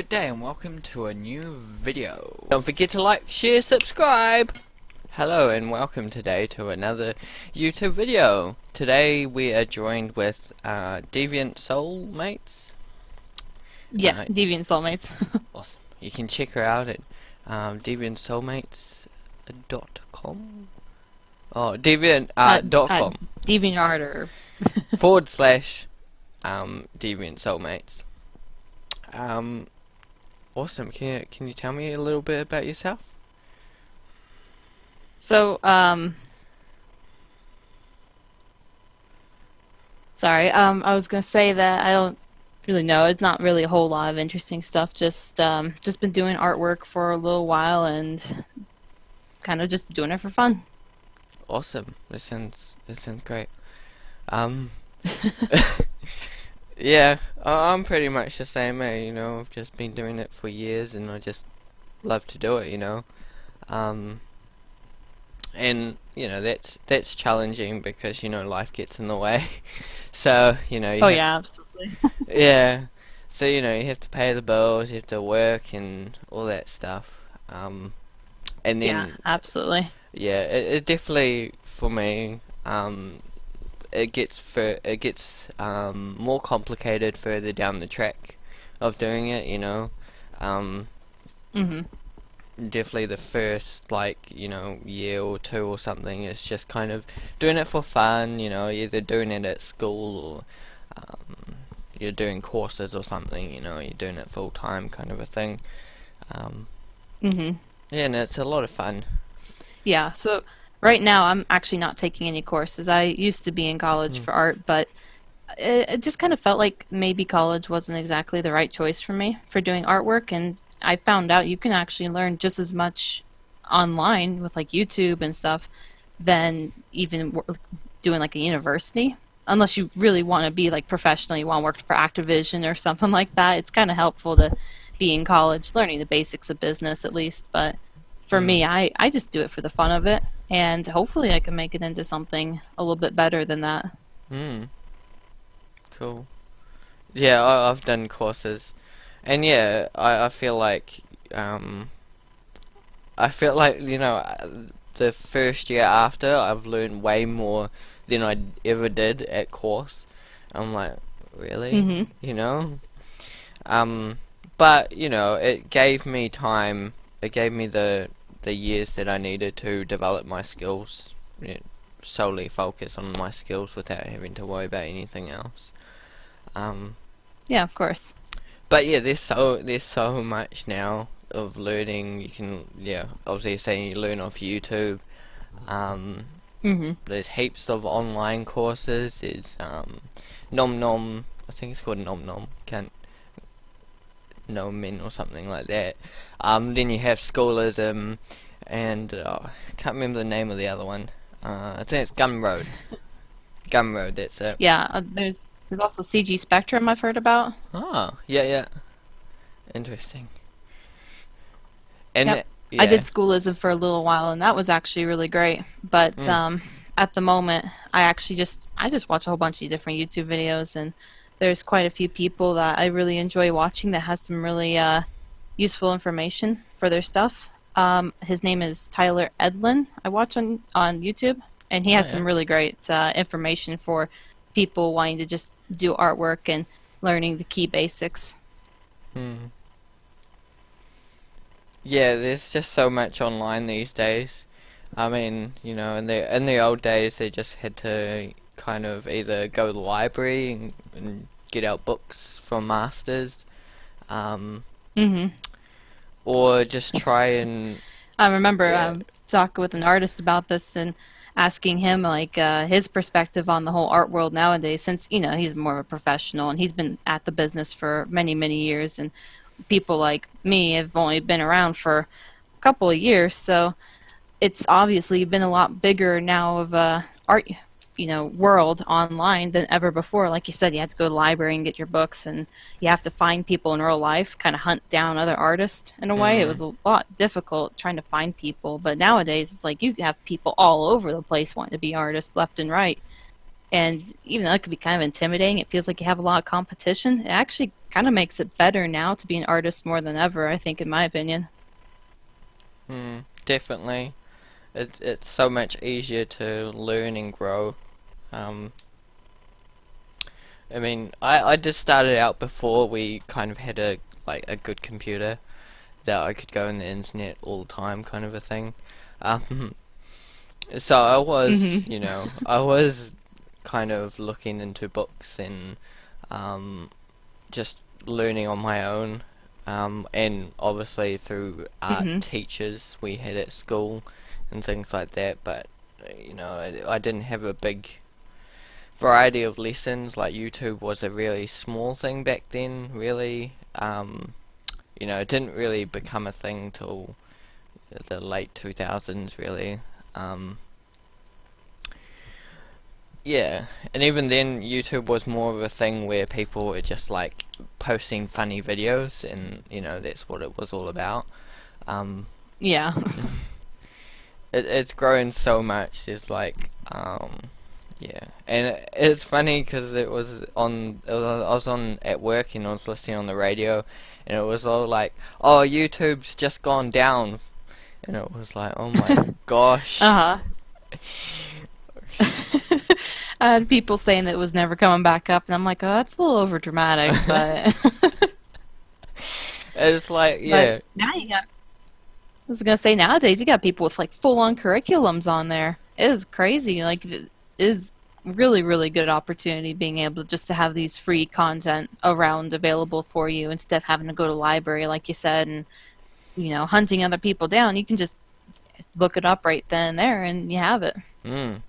good day and welcome to a new video. Don't forget to like, share, subscribe! Hello and welcome today to another YouTube video. Today we are joined with deviant-soulmates. Yeah, deviant-soulmates. Awesome. You can check her out at deviant-soulmates.com. Oh, deviant.com. DeviantArt or / deviant-soulmates. Awesome. Can you tell me a little bit about yourself? So, sorry, I was gonna say that I don't really know. It's not really a whole lot of interesting stuff. Just been doing artwork for a little while and kind of just doing it for fun. Awesome. This sounds great. Yeah, I'm pretty much the same way, you know. I've just been doing it for years and I just love to do it, you know. And you know, that's challenging because, you know, life gets in the way. So, you know, Yeah, absolutely. yeah. So, you know, you have to pay the bills, you have to work and all that stuff. And then Yeah, absolutely. yeah, it definitely for me it gets more complicated further down the track of doing it, you know. Definitely the first, like, you know, year or two or something is just kind of doing it for fun, you know, either doing it at school or you're doing courses or something, you know, you're doing it full time kind of a thing. Yeah, and it's a lot of fun. Yeah, so right now I'm actually not taking any courses. I used to be in college for art, but it just kind of felt like maybe college wasn't exactly the right choice for me for doing artwork, and I found out you can actually learn just as much online with like YouTube and stuff than even doing like a university. Unless you really want to be like professional, you want to work for Activision or something like that. It's kind of helpful to be in college, learning the basics of business at least. But for me, I just do it for the fun of it, and hopefully I can make it into something a little bit better than that. Cool. Yeah, I've done courses. And yeah, I feel like you know, the first year after I've learned way more than I ever did at course. I'm like, really? You know? But you know, it gave me time. It gave me the years that I needed to develop my skills. You know, solely focus on my skills without having to worry about anything else. Yeah, of course. But yeah, there's so much now of learning. You can, yeah, obviously saying you learn off YouTube. There's heaps of online courses. There's Nom Nom, I think it's called Nom Nom, can't No Min or something like that. Then you have Schoolism, and I can't remember the name of the other one. I think it's Gumroad. Gumroad, that's it. Yeah, there's also CG Spectrum I've heard about. Oh, yeah. Interesting. And Yep. yeah. I did Schoolism for a little while, and that was actually really great. But at the moment, I just watch a whole bunch of different YouTube videos, and there's quite a few people that I really enjoy watching that has some really useful information for their stuff. His name is Tyler Edlin. I watch on YouTube, and he has some really great information for people wanting to just do artwork and learning the key basics. Yeah, there's just so much online these days. I mean, you know, in the old days, they just had to kind of either go to the library and get out books from masters, or just try and. I remember talking with an artist about this and asking him like his perspective on the whole art world nowadays, since you know he's more of a professional and he's been at the business for many years, and people like me have only been around for a couple of years, so it's obviously been a lot bigger now of a art, you know, world online than ever before. Like you said, you have to go to the library and get your books, and you have to find people in real life, kind of hunt down other artists in a way. It was a lot difficult trying to find people, but nowadays it's like you have people all over the place wanting to be artists left and right. And even though it could be kind of intimidating, it feels like you have a lot of competition. It actually kind of makes it better now to be an artist more than ever, I think, in my opinion. Definitely. It's so much easier to learn and grow. Um, I mean, I just started out before we kind of had a good computer that I could go on the internet all the time, kind of a thing. Um, so I was, Hmm. I was kind of looking into books and um, just learning on my own, and obviously through art Hmm. teachers we had at school and things like that. But I didn't have a big variety of lessons. Like YouTube was a really small thing back then. Really, it didn't really become a thing till the late 2000s. Really. Um, Yeah, and even then, YouTube was more of a thing where people were just like posting funny videos, and that's what it was all about. Um, Yeah. it's grown so much. It's like, yeah, and it's funny because I was on at work and I was listening on the radio, and it was all like, "Oh, YouTube's just gone down," and it was like, "Oh my gosh." Uh huh. I had people saying that it was never coming back up, and I'm like, oh, that's a little over dramatic, but It's like, but yeah. now you got. I was gonna say nowadays you got people with like full on curriculums on there. It is crazy. Like it is really really good opportunity being able just to have these free content around available for you instead of having to go to library like you said and hunting other people down. You can just look it up right then and there and you have it. Mm.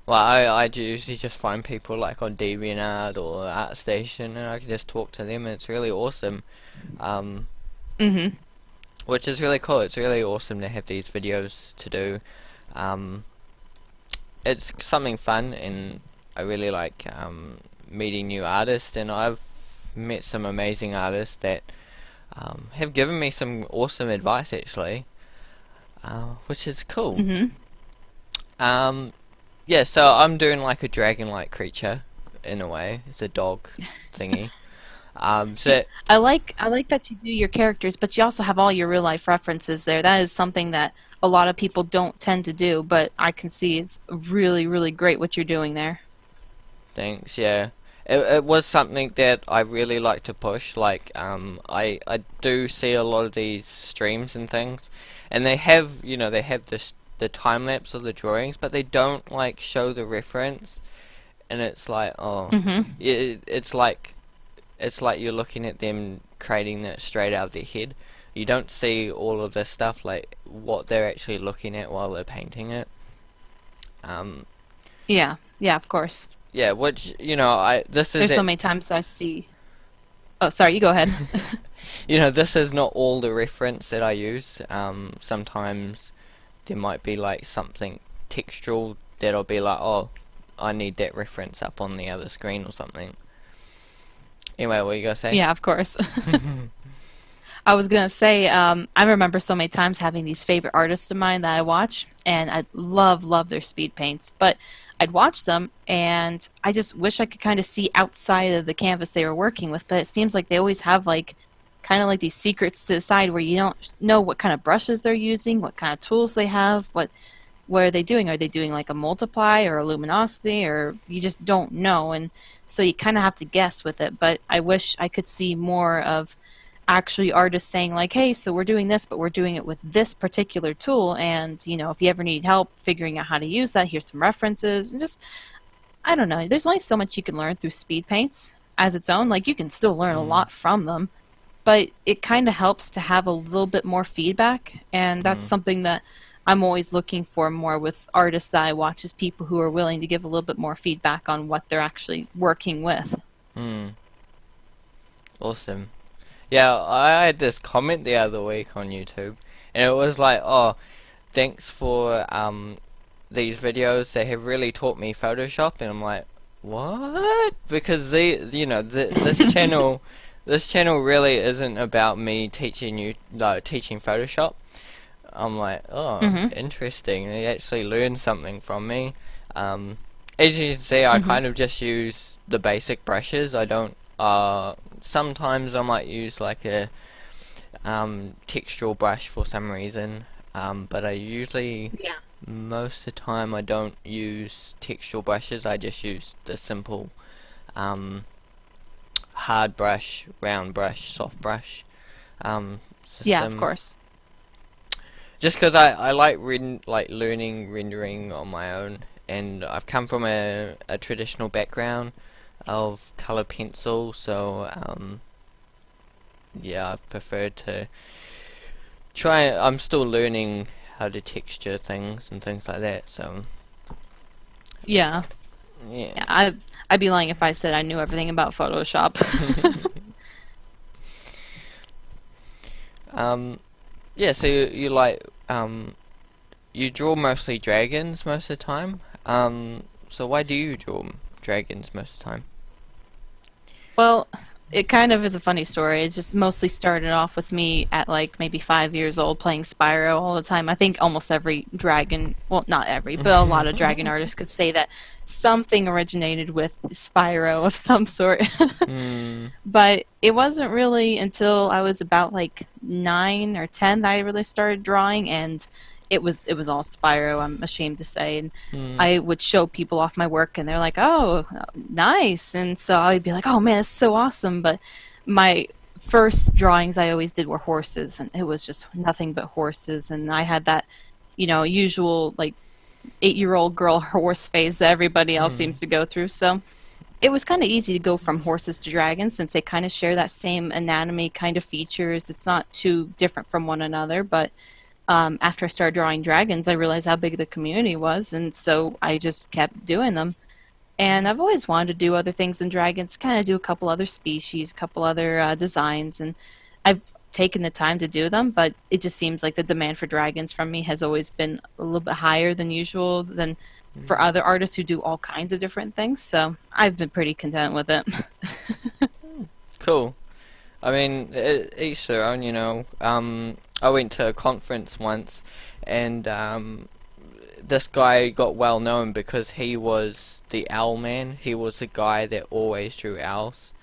Well, I usually just find people like on deviant or ArtStation, and I can just talk to them, and it's really awesome. Um, Mhm. which is really cool. It's really awesome to have these videos to do. Um, it's something fun, and I really like meeting new artists, and I've met some amazing artists that have given me some awesome advice actually, which is cool. Mhm. Um, Yeah, so I'm doing like a dragon-like creature in a way. It's a dog thingy. See, So I like that you do your characters, but you also have all your real life references there. That is something that a lot of people don't tend to do, but I can see it's really, really great what you're doing there. thanks. Yeah, it was something that I really like to push. Like I do see a lot of these streams and things, and they have the time lapse of the drawings, but they don't like show the reference, and it's like oh, Mhm. it's like you're looking at them creating that straight out of their head. You don't see all of this stuff, like what they're actually looking at while they're painting it. Um, Yeah. Yeah, of course. yeah, which I this is There's so it. many times I see. Oh, sorry, you go ahead. This is not all the reference that I use. Sometimes there might be like something textual that'll be like, oh, I need that reference up on the other screen or something. Anyway, what you gonna say? Yeah, of course. I was gonna say, I remember so many times having these favorite artists of mine that I watch, and I love their speed paints. But I'd watch them, and I just wish I could kind of see outside of the canvas they were working with. But it seems like they always have like, kind of like these secrets to the side where you don't know what kind of brushes they're using, what kind of tools they have, what are they doing? Are they doing like a multiply or a luminosity, or you just don't know? And so you kind of have to guess with it. But I wish I could see more of actually artists saying like, hey, so we're doing this, but we're doing it with this particular tool, and if you ever need help figuring out how to use that, here's some references. And just, I don't know, there's only so much you can learn through speed paints as its own. Like, you can still learn a Mm, lot from them, but it kind of helps to have a little bit more feedback, and that's mm, something that I'm always looking for more with artists that I watch, is people who are willing to give a little bit more feedback on what they're actually working with. mm. Awesome. Yeah, I had this comment the other week on YouTube, and it was like, "Oh, thanks for these videos. They have really taught me Photoshop." And I'm like, "What?" Because this channel really isn't about me teaching you, no, teaching Photoshop. I'm like, "Oh, Hmm. interesting. They actually learned something from me." Um, as you can see, I Hmm. kind of just use the basic brushes. I don't. Sometimes I might use like a textural brush for some reason. But I usually, Yeah. most of the time, I don't use textural brushes. I just use the simple um, hard brush, round brush, soft brush Yeah, of system. course. Just because I like learning rendering on my own, and I've come from a traditional background of color pencil, so yeah, I've preferred to try. I'm still learning how to texture things and things like that. So Yeah. yeah, Yeah, I'd be lying if I said I knew everything about Photoshop. um, yeah. So you like you draw mostly dragons most of the time. So why do you draw dragons most of the time? Well, it kind of is a funny story. It just mostly started off with me at like maybe 5 years old playing Spyro all the time. I think almost every dragon, well, not every, but a lot of dragon artists could say that something originated with Spyro of some sort. Hmm. But it wasn't really until I was about like 9 or 10 that I really started drawing, and it was all Spyro. I'm ashamed to say, and Hmm. I would show people off my work, and they're like, "Oh, nice!" And so I'd be like, "Oh man, it's so awesome!" But my first drawings I always did were horses, and it was just nothing but horses, and I had that, usual like 8-year-old girl horse phase that everybody else Hmm. seems to go through. So it was kind of easy to go from horses to dragons since they kind of share that same anatomy kind of features. It's not too different from one another, but after I started drawing dragons, I realized how big the community was, and so I just kept doing them. And I've always wanted to do other things in dragons, kind of do a couple other species, a couple other designs, and I've taken the time to do them, but it just seems like the demand for dragons from me has always been a little bit higher than usual than for other artists who do all kinds of different things. So I've been pretty content with it. Cool. I mean, each their own, I went to a conference once, and this guy got well known because he was the owl man. He was the guy that always drew owls.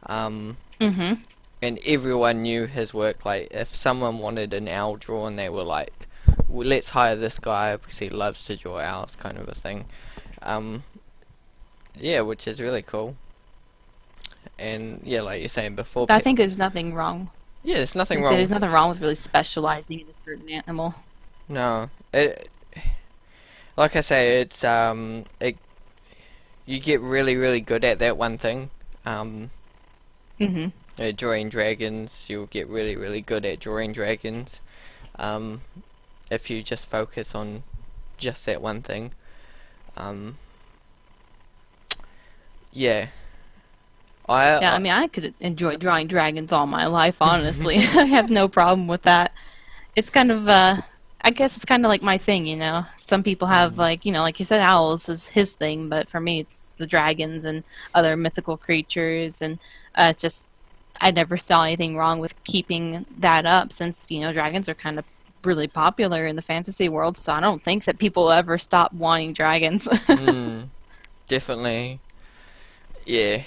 Um, Hmm. and everyone knew his work. Like, if someone wanted an owl drawn, they were like, well, let's hire this guy because he loves to draw owls, kind of a thing. Um, yeah, which is really cool. And yeah, like you're saying before, I think there's nothing wrong. yeah, there's I nothing say wrong. there's nothing wrong with really specializing in a certain animal. No, like I say, you get really, really good at that one thing. Um, Hmm. drawing dragons, you'll get really, really good at drawing dragons. Um, if you just focus on just that one thing. Um, yeah, Yeah, I I mean, I could enjoy drawing dragons all my life, honestly. I have no problem with that. It's kind of, I guess it's kind of like my thing, you know? Some people have, mm, like, like you said, owls is his thing, but for me, it's the dragons and other mythical creatures. And just, I never saw anything wrong with keeping that up since, dragons are kind of really popular in the fantasy world. So I don't think that people ever stop wanting dragons. mm, definitely, yeah.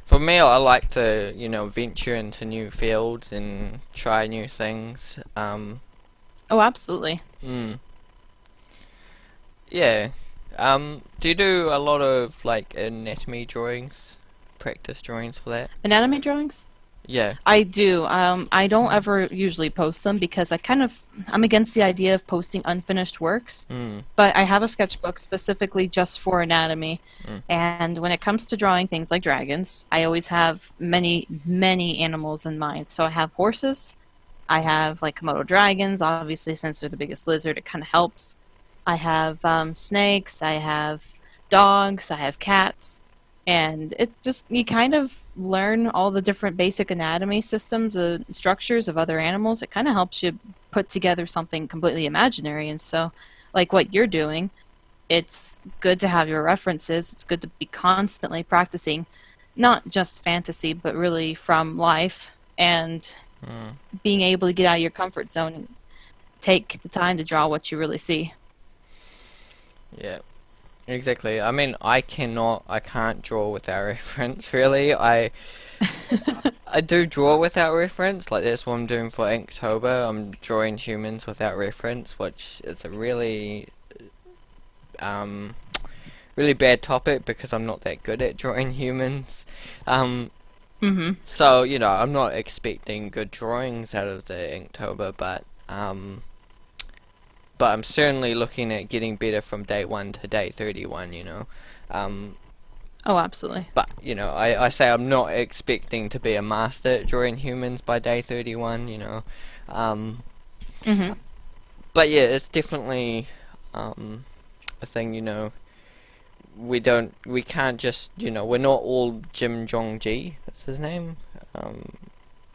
For me, I like to, venture into new fields and try new things. Oh, absolutely. Mm, yeah. Do you do a lot of like anatomy drawings, practice drawings for that? Anatomy drawings? Yeah. I do. I don't ever usually post them because I'm against the idea of posting unfinished works. Mm, But I have a sketchbook specifically just for anatomy. mm, And when it comes to drawing things like dragons, I always have many, many animals in mind. So I have horses, I have like Komodo dragons, obviously, since they're the biggest lizard, it kind of helps. I have snakes, I have dogs, I have cats, and it's just you kind of learn all the different basic anatomy systems, structures of other animals. It kind of helps you put together something completely imaginary. And so, like what you're doing, it's good to have your references. It's good to be constantly practicing, not just fantasy, but really from life and mm, being able to get out of your comfort zone and take the time to draw what you really see. yeah. Exactly. I mean, I can't draw without reference, really. I do draw without reference, like that's what I'm doing for Inktober. I'm drawing humans without reference, which is a um, really bad topic because I'm not that good at drawing humans. Um, Mm-hmm. so, I'm not expecting good drawings out of the Inktober, but I'm certainly looking at getting better from day 1 to day 31. Um, Oh, absolutely. but, I say I'm not expecting to be a master at drawing humans by day 31. Um, Mm-hmm. but yeah, it's definitely a thing, we can't just, we're not all Jim Jong Ji, that's his name. Um,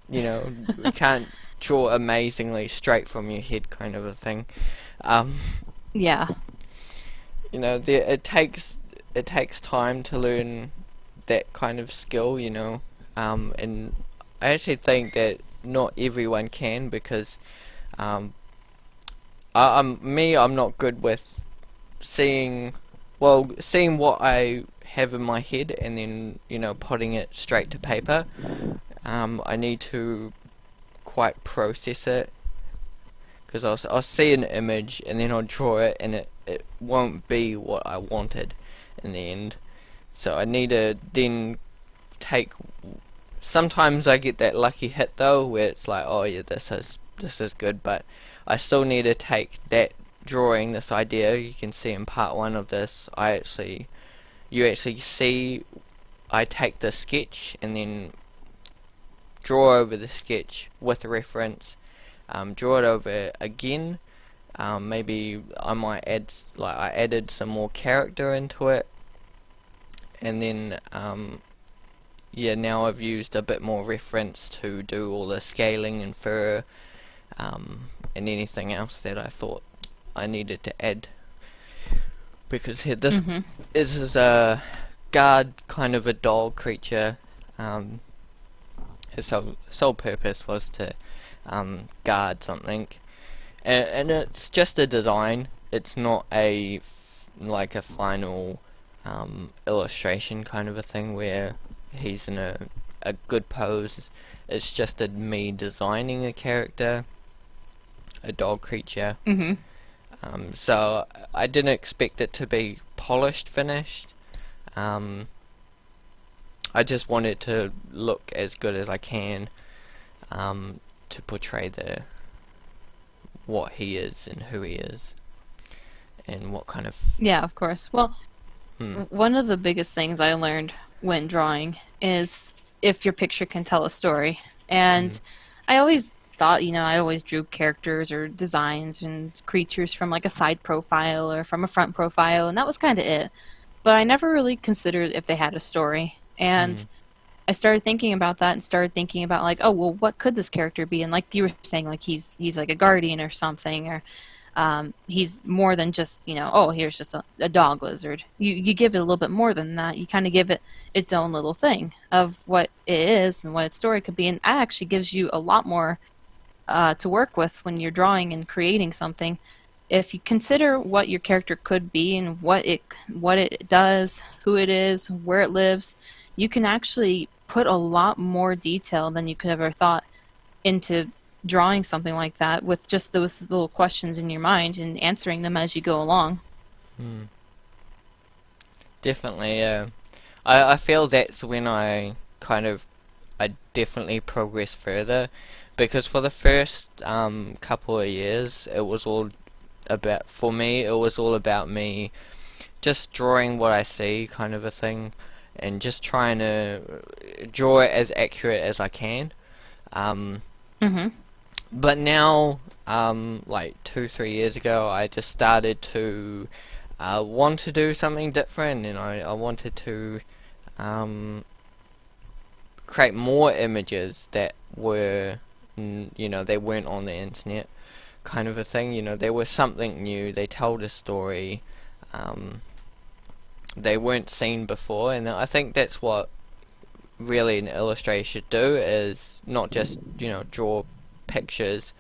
we can't draw amazingly straight from your head kind of a thing. Um, Yeah. it takes time to learn that kind of skill, and I actually think that not everyone can because um, I'm not good with seeing, seeing what I have in my head and then putting it straight to paper. I need to quite process it because I'll see an image and then I'll draw it and it won't be what I wanted in the end. So I need to then take. Sometimes I get that lucky hit though, where it's like, oh yeah, this is good, but I still need to take that drawing, this idea. You can see in part 1 of this, you actually see I take the sketch and then draw over the sketch with a reference, draw it over again. Maybe I might I added some more character into it, and then yeah, now I've used a bit more reference to do all the scaling and fur, and anything else that I thought I needed to add. Because here, Mm-hmm. this is a guard, kind of a dog creature. Um, his sole purpose was to guard something, and it's just a design. It's not like a final illustration kind of a thing where he's in a good pose. It's just me designing a character, a dog creature. Mm-hmm. So I didn't expect it to be polished, finished. Um, I just want it to look as good as I can, to portray what he is and who he is and what kind of. Yeah, of course. Well, Hmm. one of the biggest things I learned when drawing is if your picture can tell a story. Hmm. And I always thought, I always drew characters or designs and creatures from like a side profile or from a front profile, and that was kind of it. But I never really considered if they had a story. Hmm. And I started thinking about that and started thinking about like, oh, well, what could this character be? And like you were saying, like he's like a guardian or something, or he's more than just oh, here's just a dog lizard. You give it a little bit more than that. You kind of give it its own little thing of what it is and what its story could be, and that actually gives you a lot more to work with when you're drawing and creating something. If you consider what your character could be and what it does, who it is, where it lives, you can actually put a lot more detail than you could ever thought into drawing something like that with just those little questions in your mind and answering them as you go along. Hmm. Definitely, yeah. I feel that's when I definitely progress further, because for the first couple of years it was all for me it was all about me just drawing what I see kind of a thing, and just trying to draw it as accurate as I can. Um, Mhm. but now, like 2, 3 years ago, I just started to want to do something different, and I wanted to um, create more images that were, they weren't on the internet, kind of a thing. They were something new. They told a story. Um, they weren't seen before, and I think that's what really an illustrator should do, is not just draw pictures,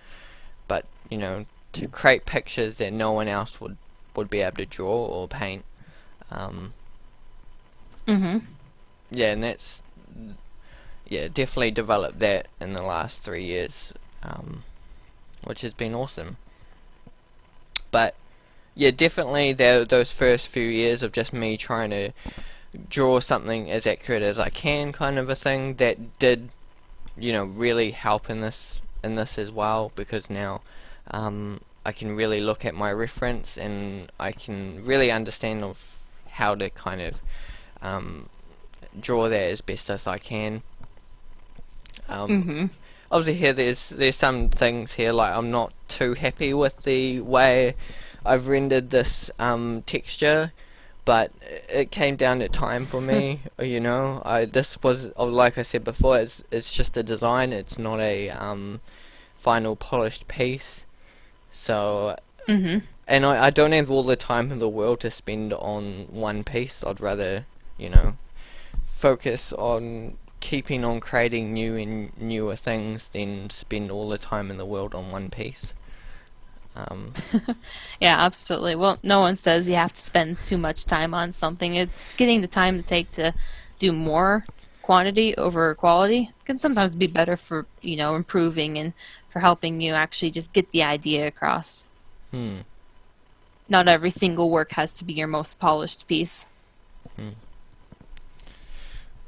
but to create pictures that no one else would be able to draw or paint. Um, Mhm. yeah, and that's yeah, definitely developed that in the last 3 years, which has been awesome. But yeah, definitely those first few years of just me trying to draw something as accurate as I can, kind of a thing, that did, really help in this as well, because now I can really look at my reference and I can really understand of how to kind of um, draw that as best as I can. Um, Mhm. Obviously here there's some things here like I'm not too happy with the way I've rendered this texture, but it came down to time for me. I this was, like I said before, it's just a design. It's not a final polished piece. So, Mhm. and I don't have all the time in the world to spend on one piece. I'd rather, you know, focus on keeping on creating new and newer things than spend all the time in the world on one piece. Um, Yeah, absolutely. Well, no one says you have to spend too much time on something. It's getting the time to take to do more quantity over quality can sometimes be better for, improving and for helping you actually just get the idea across. hmm, Not every single work has to be your most polished piece. hmm,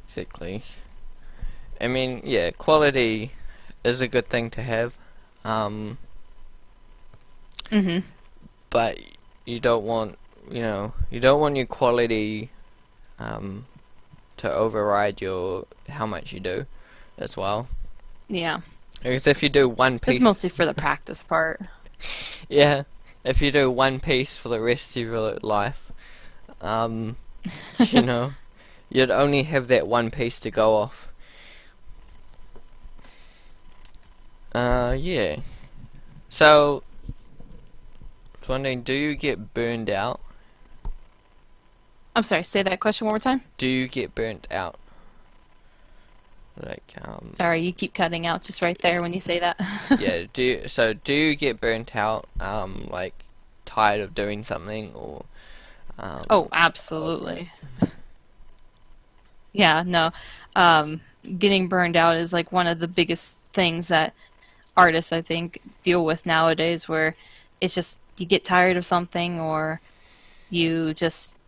exactly. I mean, yeah, quality is a good thing to have, um, Mhm. but you don't want, you don't want your quality um, to override your how much you do as well. Yeah. Because if you do one It's piece, mostly for the practice part. yeah, if you do one piece for the rest of your life, um, you know, you'd only have that one piece to go off. Yeah. So, I was wondering, do you get burned out? I'm sorry, say that question one more time. Do you get burnt out? Like, Sorry, you keep cutting out just right there when you say that. yeah. Do you get burnt out? Like, tired of doing something, or Oh, over it? absolutely. Yeah, no. Um, Getting burned out is like one of the biggest things that artists, I think, deal with nowadays, where it's just you get tired of something or you just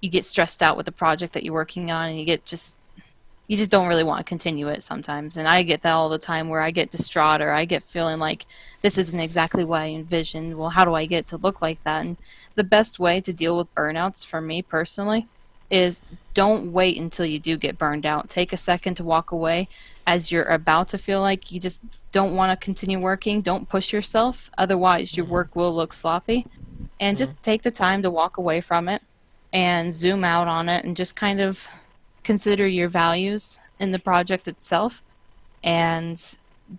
you get stressed out with the project that you're working on and you just don't really want to continue it sometimes. And I get that all the time where I get distraught or I get feeling like this isn't exactly what I envisioned. Well, how do I get to look like that? And the best way to deal with burnouts for me personally is don't wait until you do get burned out. Take a second to walk away as you're about to feel like you just don't want to continue working. Don't push yourself, otherwise, your Mm, work will look sloppy. And mm, just take the time to walk away from it and zoom out on it and just kind of consider your values in the project itself and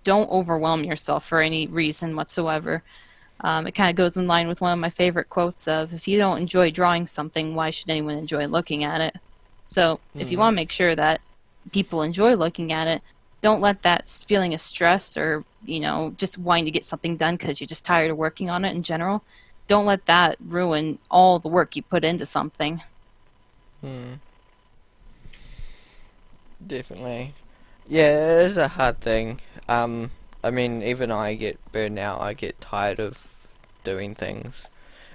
don't overwhelm yourself for any reason whatsoever. It kind of goes in line with one of my favorite quotes of if you don't enjoy drawing something, why should anyone enjoy looking at it? So if you mm, want to make sure that people enjoy looking at it, don't let that feeling of stress or, just wanting to get something done because you're just tired of working on it in general, don't let that ruin all the work you put into something. mm. Definitely. Yeah, it is a hard thing. I mean, even I get burned out. I get tired of doing things,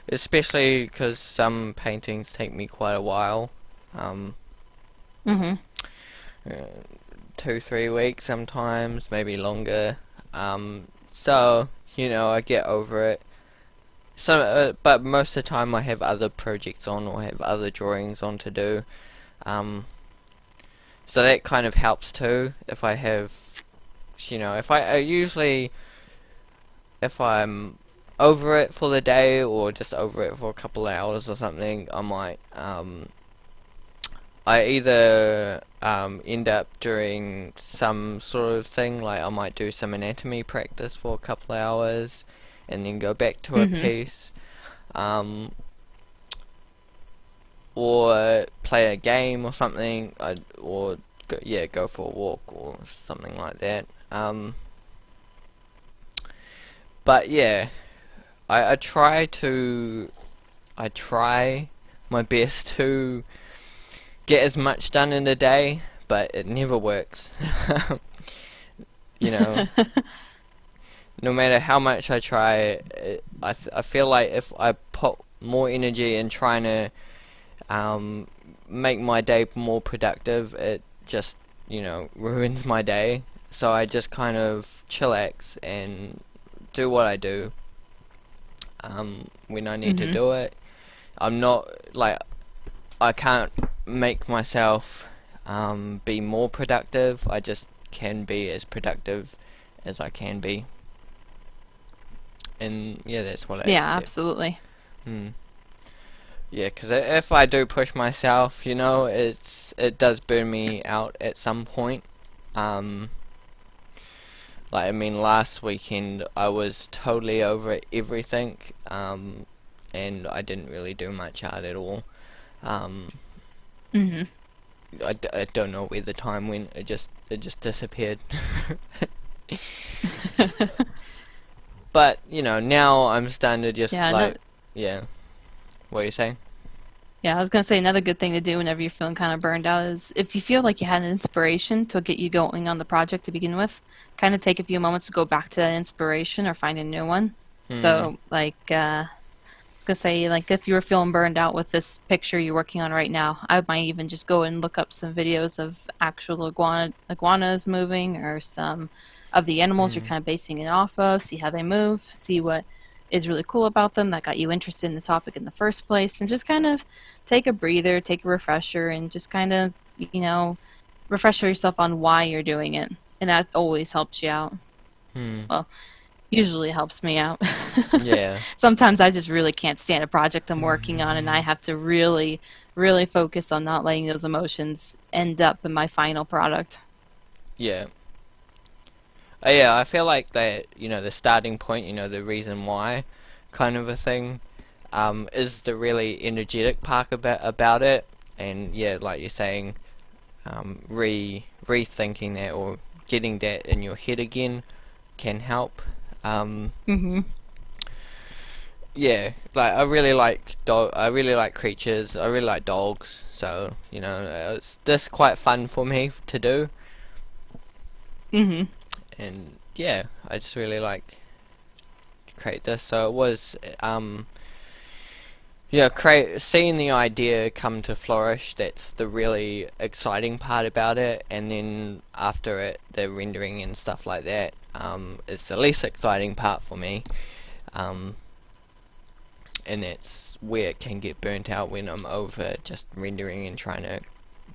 especially because some paintings take me quite a while. Um, Hmm. uh, 2, 3 weeks sometimes, maybe longer. So I get over it. So, but most of the time I have other projects on or have other drawings on to do. Um, so that kind of helps too. If I have, if I usually if I'm over it for the day or just over it for a couple of hours or something, I either end up doing some sort of thing, like I might do some anatomy practice for a couple of hours and then go back to a Hmm. piece, um, or play a game or something, or go for a walk or something like that. But yeah, I try my best to get as much done in a day, but it never works. You know, no matter how much I try, I feel like if I put more energy in trying to um, make my day more productive, it just, ruins my day. So I just kind of chillax and do what I do when I need to Mhm. do it. I'm not like I can't make myself be more productive. I just can be as productive as I can be, and yeah, that's what I Yeah, accept. absolutely. Hmm. Yeah, because if I do push myself, it does burn me out at some point. Um, like I mean, last weekend I was totally over everything, and I didn't really do much art at all. Um, Mhm. I don't know where the time went. It just disappeared. But now I'm starting to just Yeah, no, like, yeah. What are you saying? yeah, I was gonna say another good thing to do whenever you're feeling kind of burned out is if you feel like you had an inspiration to get you going on the project to begin with, kind of take a few moments to go back to that inspiration or find a new one. Hmm. So, was gonna say, like, if you were feeling burned out with this picture you're working on right now, I might even just go and look up some videos of actual iguanas moving or some of the animals you're Hmm. kind of basing it off of, see how they move, see what is really cool about them that got you interested in the topic in the first place, and just kind of take a breather, take a refresher, and just kind of, refresh yourself on why you're doing it. And that always helps you out. Hmm. Well, usually helps me out. Yeah. Sometimes I just really can't stand a project I'm working on, and I have to really, really focus on not letting those emotions end up in my final product. Yeah. Yeah, I feel like that, the starting point, the reason why kind of a thing, is the really energetic part about it. And yeah, like you're saying, rethinking that or getting that in your head again can help. Um, Hmm. yeah, like I really like creatures. I really like dogs. So it's this quite fun for me to do. Hmm. And yeah, I just really like create this. So it was create seeing the idea come to flourish. That's the really exciting part about it. And then after it, the rendering and stuff like that is the least exciting part for me. Um, and it's where it can get burnt out when I'm over just rendering and trying to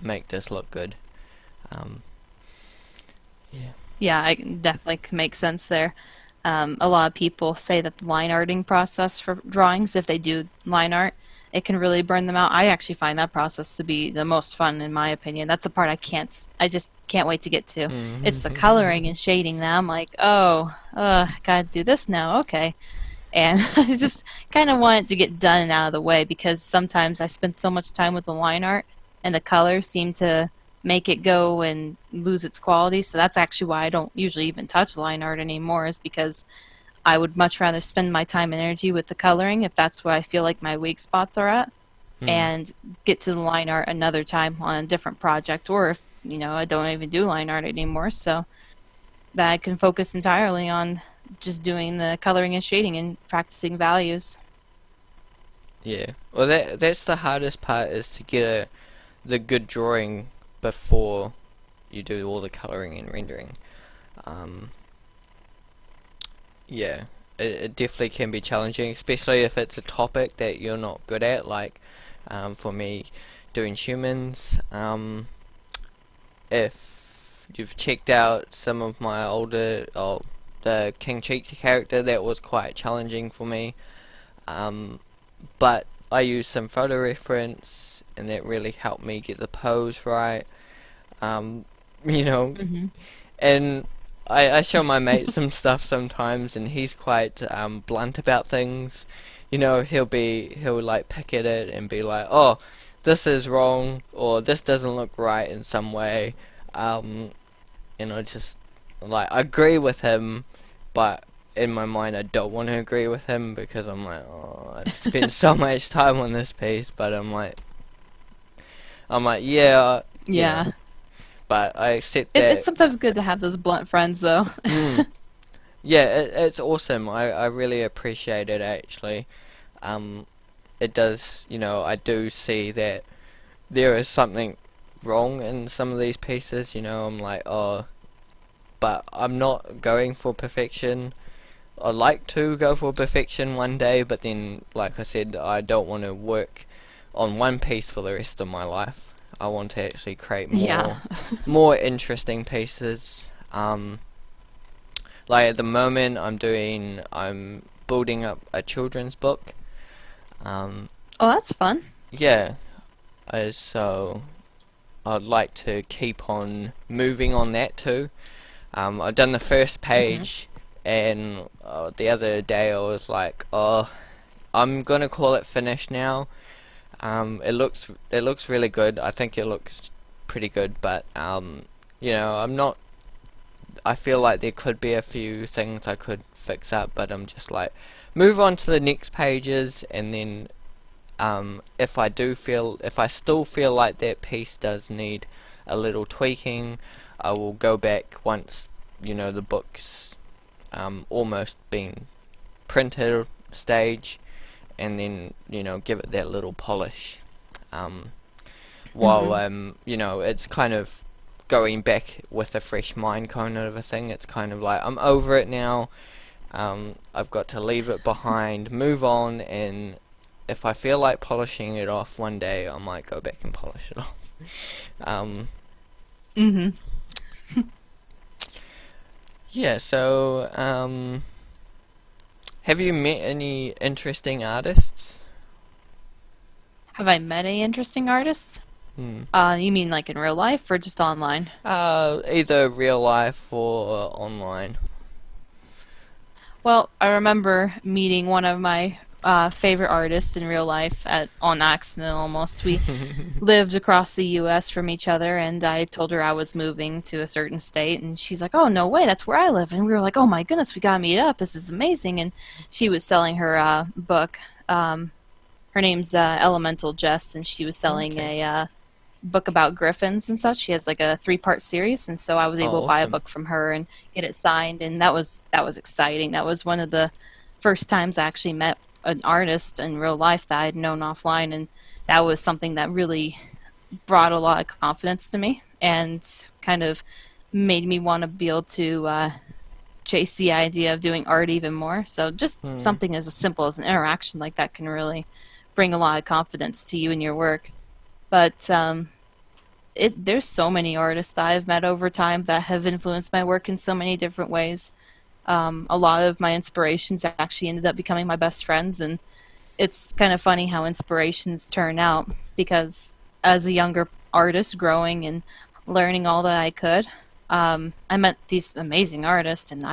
make this look good. Um, yeah. Yeah, I can definitely can make sense there. A lot of people say that the line arting process for drawings, if they do line art, it can really burn them out. I actually find that process to be the most fun, in my opinion. That's the part I just can't wait to get to. It's the coloring and shading that I'm like, oh, I gotta do this now. Okay. And I just kind of want it to get done and out of the way because sometimes I spend so much time with the line art and the colors seem to make it go and lose its quality. So that's actually why I don't usually even touch line art anymore, is because I would much rather spend my time and energy with the coloring if that's where I feel like my weak spots are at, Hmm. and get to the line art another time on a different project, or if I don't even do line art anymore, so that I can focus entirely on just doing the coloring and shading and practicing values. Yeah. Well, that's the hardest part is to get the good drawing before you do all the coloring and rendering. Um, yeah, it definitely can be challenging, especially if it's a topic that you're not good at. Like, for me, doing humans. If you've checked out some of my older, the King Cheek character, that was quite challenging for me. Um, but I used some photo reference, and that really helped me get the pose right. Um, you know, Hmm. and I show my mate some stuff sometimes, and he's quite blunt about things. He'll like pick at it and be like, "Oh, this is wrong," or "This doesn't look right in some way." Um, and I just like I agree with him, but in my mind I don't want to agree with him because I'm like, oh, I've spent so much time on this piece, but I'm like, yeah, you know, Yeah. but I accept It's that. sometimes good to have those blunt friends, though. Mm, yeah, it's awesome. I really appreciate it actually. Um, it does, I do see that there is something wrong in some of these pieces. I'm like, oh, but I'm not going for perfection. I'd like to go for perfection one day, but then, like I said, I don't want to work on one piece for the rest of my life. I want to actually create Yeah. more interesting pieces. Like at the moment, I'm building up a children's book. Um, Oh, that's fun. yeah, so I'd like to keep on moving on that too. I've done the first Hmm. page, and the other day I was like, oh, I'm gonna call it finished now. It looks really good. I think it looks pretty good, but I'm not. I feel like there could be a few things I could fix up, but I'm just like, move on to the next pages, and then if I still feel like that piece does need a little tweaking, I will go back once the book's almost been printed stage, and then give it that little polish. Um, while Hmm. it's kind of going back with a fresh mind kind of a thing. It's kind of like I'm over it now. I've got to leave it behind, move on, and if I feel like polishing it off one day, I might go back and polish it off. Um, Hmm. yeah. So, have you met any interesting artists? Have I met any interesting artists? Hmm. You mean like in real life or just online? Either real life or online. Well, I remember meeting one of my favorite artists in real life on accident almost. We lived across the U.S. from each other, and I told her I was moving to a certain state, and she's like, "Oh, no way, that's where I live." And we were like, "Oh my goodness, we gotta meet up. This is amazing." And she was selling her book. Her name's Elemental Jess, and she was selling Okay. a book about griffins and such. She has like a three-part series, and so I was able Oh, to buy a awesome. book from her and get it signed, and that was exciting. That was one of the first times I actually met an artist in real life that I'd known offline, and that was something that really brought a lot of confidence to me and kind of made me want to be able to chase the idea of doing art even more. So just Hmm. something as simple as an interaction like that can really bring a lot of confidence to you and your work. But there's so many artists that I've met over time that have influenced my work in so many different ways. A lot of my inspirations actually ended up becoming my best friends, and it's kind of funny how inspirations turn out because as a younger artist growing and learning all that I could, I met these amazing artists, and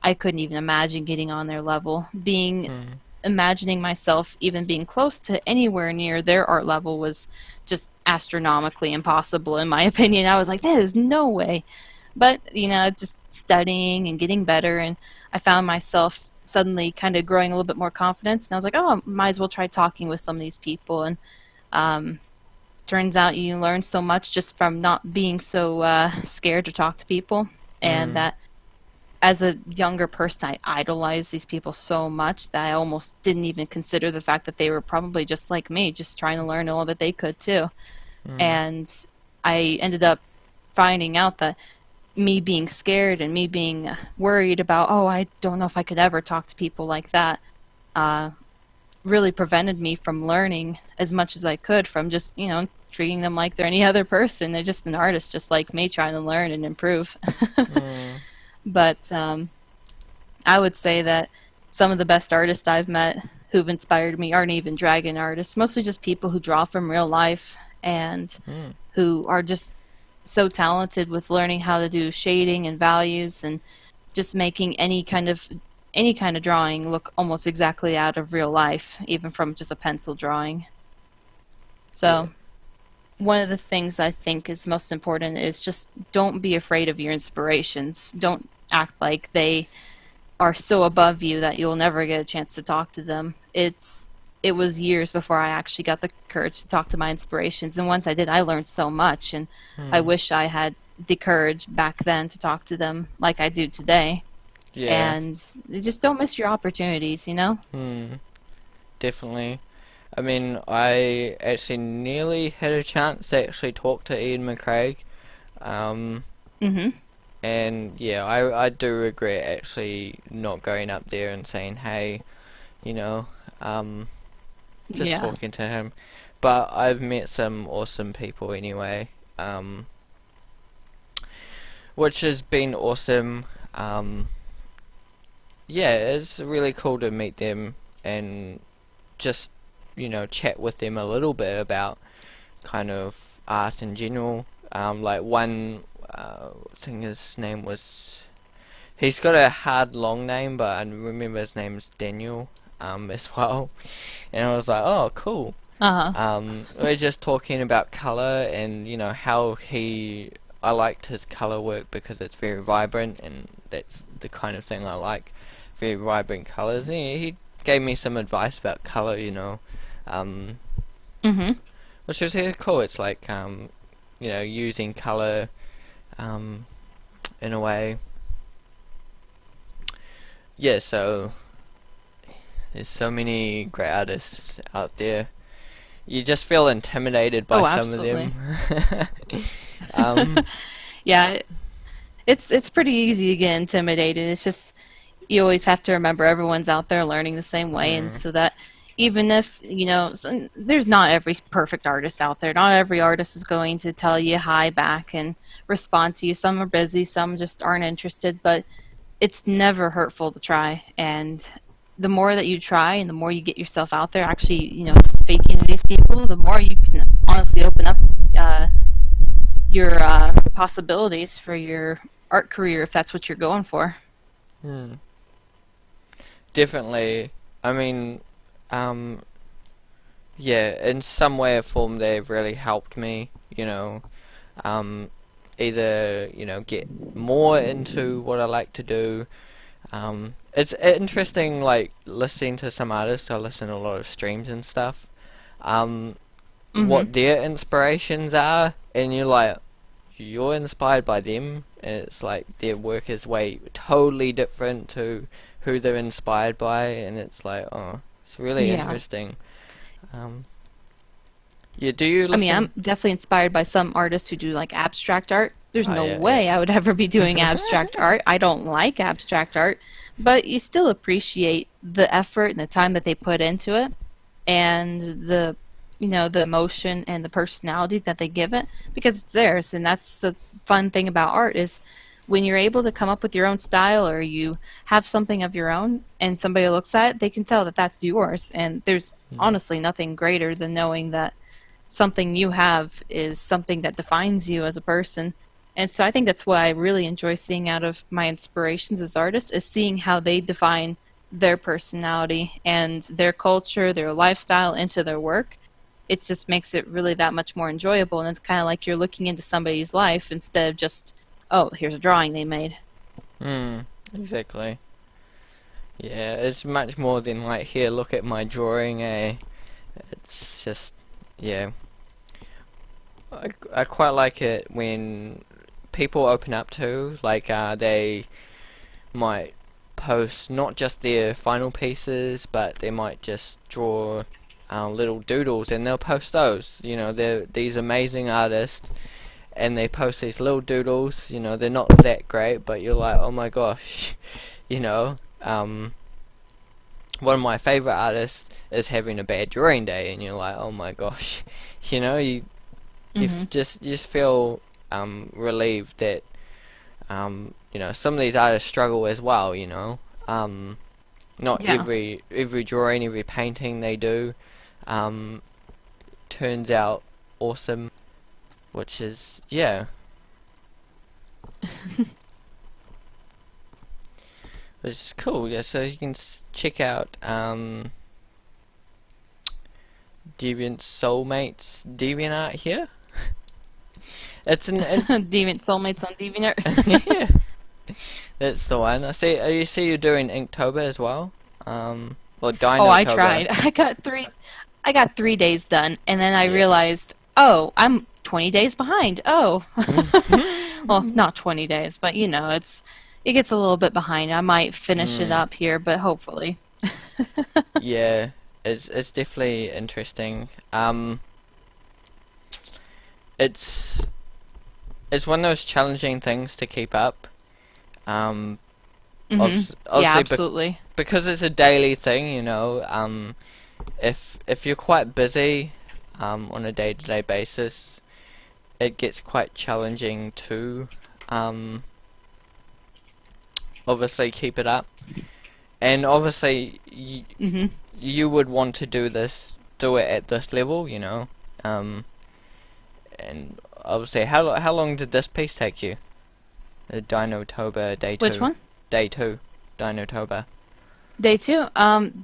I couldn't even imagine getting on their level. Hmm. Imagining myself even being close to anywhere near their art level was just astronomically impossible in my opinion. I was like, there's no way. But, just studying and getting better, and I found myself suddenly kind of growing a little bit more confidence, and I was like, oh, I might as well try talking with some of these people. And um, turns out you learn so much just from not being so scared to talk to people, and Hmm. that as a younger person, I idolized these people so much that I almost didn't even consider the fact that they were probably just like me, just trying to learn all that they could too. Hmm. And I ended up finding out that me being scared and me being worried about, oh, I don't know if I could ever talk to people like that, uh, really prevented me from learning as much as I could from just, treating them like they're any other person. They're just an artist, just like me, trying to learn and improve. Hmm. But I would say that some of the best artists I've met who've inspired me aren't even dragon artists, mostly just people who draw from real life and Hmm. who are just so talented with learning how to do shading and values and just making any kind of drawing look almost exactly out of real life, even from just a pencil drawing. Yeah. So one of the things I think is most important is just don't be afraid of your inspirations. Don't act like are so above you that you'll never get a chance to talk to them. It was years before I actually got the courage to talk to my inspirations, and once I did, I learned so much, and I Hmm. wish I had the courage back then to talk to them like I do today. Yeah. And you just don't miss your opportunities, you know? Hmm. Definitely. I mean, I actually nearly had a chance to actually talk to Ian McCraig. Um, Mhm. and yeah, I do regret actually not going up there and saying, hey, you know, um, just Yeah. talking to him. But I've met some awesome people anyway, which has been awesome. Um, yeah, it's really cool to meet them and just, chat with them a little bit about kind of art in general. Like one, I think his name was. He's got a hard long name, but I remember his name's Daniel, as well. And I was like, oh, cool. Uh-huh. We're just talking about color and how I liked his color work because it's very vibrant and that's the kind of thing I like, very vibrant colors. And he gave me some advice about color, um, Mhm. which was really cool. It's like using color um, in a way. Yeah, so there's so many great artists out there. You just feel intimidated by Oh, some of them. absolutely. um, Yeah, it's pretty easy to get intimidated. It's just you always have to remember everyone's out there learning the same way, and hmm, so that even if there's not every perfect artist out there. Not every artist is going to tell you hi back and respond to you. Some are busy, some just aren't interested, but it's never hurtful to try. And the more that you try and the more you get yourself out there actually speaking to these people, the more you can honestly open up uh, your possibilities for your art career if that's what you're going for. hmm. Definitely. I mean, um, yeah, in some way or form, they've really helped me. Um, either get more into what I like to do. It's interesting, like listening to some artists. I listen to a lot of streams and stuff. Um, Hmm. what their inspirations are, and you're inspired by them, and it's like their work is way totally different to who they're inspired by, and it's like, oh, it's really Yeah. interesting. Um, yeah, do you I mean, listen? I'm definitely inspired by some artists who do like abstract art. There's Oh no yeah, way I would ever be doing yeah. abstract art. I don't like abstract art, but you still appreciate the effort and the time that they put into it and the emotion and the personality that they give it because it's theirs. And that's the fun thing about art is when you're able to come up with your own style or you have something of your own and somebody looks at it, they can tell that that's yours. And there's Mm, honestly nothing greater than knowing that something you have is something that defines you as a person. And so I think that's what I really enjoy seeing out of my inspirations as artists is seeing how they define their personality and their culture, their lifestyle into their work. It just makes it really that much more enjoyable. And it's kind of like you're looking into somebody's life instead of just, oh, here's a drawing they made. exactly. Yeah, it's much more than like, here, look at my drawing, eh? It's just, yeah. I quite like it when people open up to, like, they might post not just their final pieces, but they might just draw little doodles and they'll post those. They're these amazing artists and they post these little doodles. They're not that great, but you're like, oh my gosh, you know. One of my favorite artists is having a bad drawing day, and you're like, oh my gosh, you Hmm. you just feel relieved that some of these artists struggle as well. Not Yeah. every drawing, every painting they do um, turns out awesome, which is which is cool. Yeah, so you can check out deviant-soulmates deviant art here. It's an Deviant soulmates on DeviantArt. yeah. That's the one. I see. You see, you're doing Inktober as well. Or Oh, I Dinotober. tried. I got 3 days done, and then I Yeah. realized, oh, I'm 20 days behind. Oh, well, not 20 days, but it gets a little bit behind. I might finish it Mm. up here, but hopefully. Yeah. It's definitely interesting. It's it's one of those challenging things to keep up. Um, Yeah, obviously, absolutely. because it's a daily thing, if you're quite busy, on a day-to-day basis, it gets quite challenging to, um, obviously keep it up. And obviously, hmm you would want to do it at this level, Um, and obviously, how long did this piece take you? The Dinotober Day Which 2. one? Day 2. Dinotober. Day two.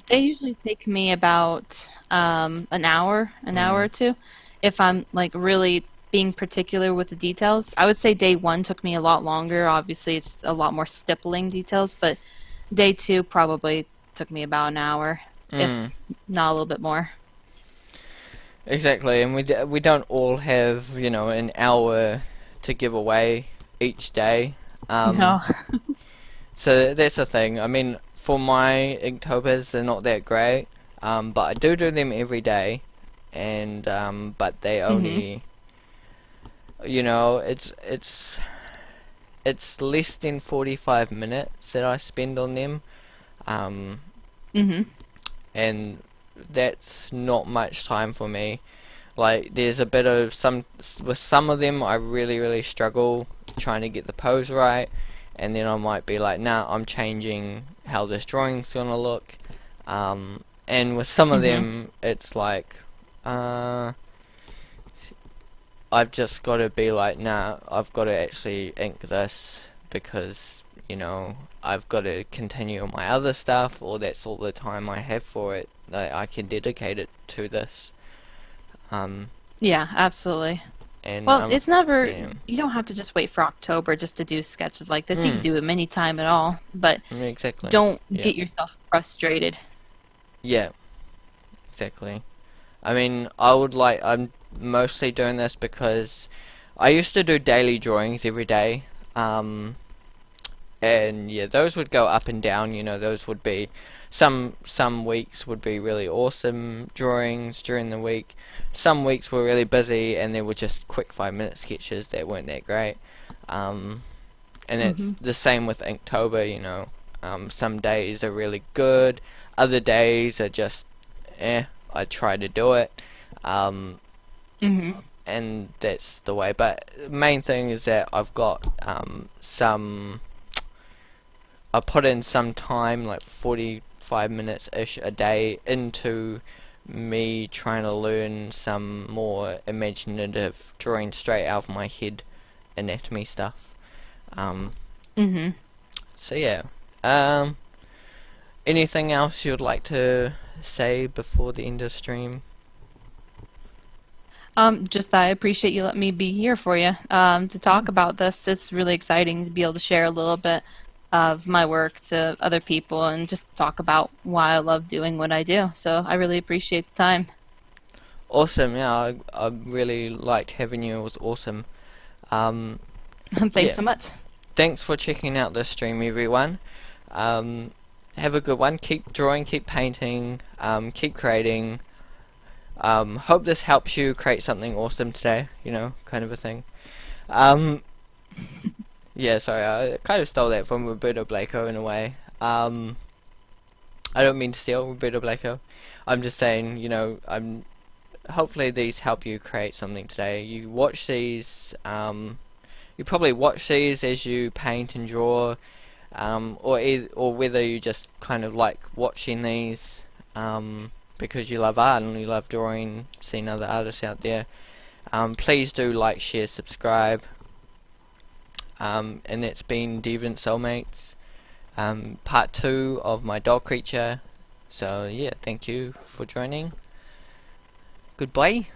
They usually take me about an hour Mm. or two, if I'm like really being particular with the details. I would say day one took me a lot longer. Obviously, it's a lot more stippling details, but day two probably took me about an hour, if Mm. not a little bit more. Exactly, and we don't all have, an hour to give away each day. Um, No. so that's the thing. I mean, for my Inktober's, they're not that great, but I do them every day, and but they Mhm. only, it's less than 45 minutes that I spend on them, um, Mhm. and that's not much time for me. Like, there's a bit of with some of them, I really, really struggle trying to get the pose right, and then I might be like, nah, I'm changing how this drawing's gonna look. And with some of Mhm. them, it's like, uh, I've just got to be like, nah, I've got to actually ink this because, I've got to continue my other stuff, or that's all the time I have for it. I can dedicate it to this. Um, Yeah, absolutely. and Well, it's never, yeah. you don't have to just wait for October just to do sketches like this. You can Mm, do them anytime at all, but exactly. don't Yeah. get yourself frustrated. Yeah, exactly. I mean, I'm mostly doing this because I used to do daily drawings every day. Um, and yeah, those would go up and down. Those would be some weeks would be really awesome drawings during the week. Some weeks were really busy, and they were just quick 5 minute sketches that weren't that great. Um, and it's hmm the same with Inktober. Some days are really good, other days are just, I try to do it. Um, hmm and that's the way. But the main thing is that I put in some time, like 45 minutes ish a day, into me trying to learn some more imaginative drawing straight out of my head anatomy stuff. Um, hmm so yeah. Um, Anything else you'd like to say before the end of stream? Just that I appreciate you letting me be here for you, to talk about this. It's really exciting to be able to share a little bit of my work to other people and just talk about why I love doing what I do. So I really appreciate the time. Awesome, yeah, I really liked having you. It was awesome. Um, Thanks yeah, so much. thanks for checking out this stream, everyone. Um, have a good one. Keep drawing, keep painting, keep creating. Hope this helps you create something awesome today, kind of a thing. Um, yeah, sorry, I kind of stole that from Roberto Blanco in a way. I don't mean to steal Roberto Blanco. I'm just saying, hopefully these help you create something today. You probably watch these as you paint and draw, or whether you just kind of like watching these, because you love art and you love drawing, seeing other artists out there. Please do like, share, subscribe. And it's been deviant-soulmates, part 2 of my dog creature. So yeah, thank you for joining. Goodbye.